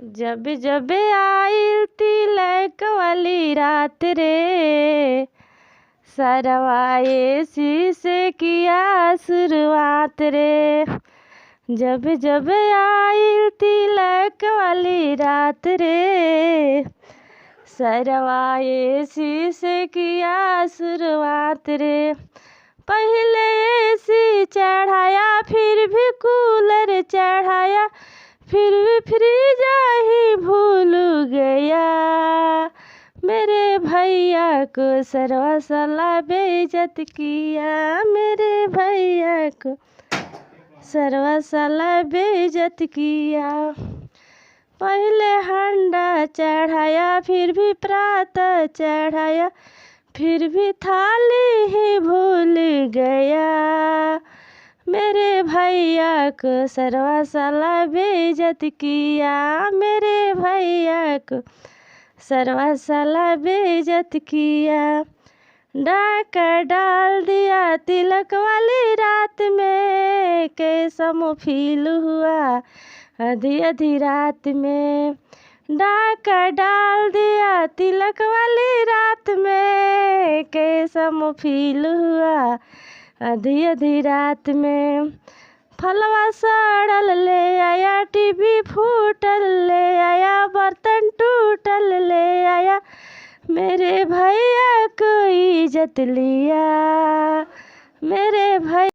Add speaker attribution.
Speaker 1: जब जब आई तिलक वाली रात रे, सरवाए से किया शुरुआत रे। जब जब आई तिलक वाली रात रे, सरवाए से किया शुरुआत रे। पहले एसी चढ़ाया, फिर भी कूलर चढ़ाया, फिर भी फ्रीज ही भूल गया। मेरे भैया को सरवा साला बेइज्जत किया, मेरे भैया को सरवा साला बेइज्जत किया। पहले हंडा चढ़ाया, फिर भी प्रात चढ़ाया, फिर भी थाली ही भूल गया। मेरे भैया को सरवा साला बेइज्जत किया, मेरे भैया को सरवा साला बेइज्जत किया। डाका डाल दिया तिलक वाली रात में, कैसा फील हुआ आधी आधी रात में। डाका डाल दिया तिलक वाली रात में, कैसा फील हुआ आधी आधी रात में। फलवा सड़ल ले आया, टीवी फूटल ले आया, बर्तन टूटल ले आया, मेरे भैया को इज्जत लिया। मेरे भाई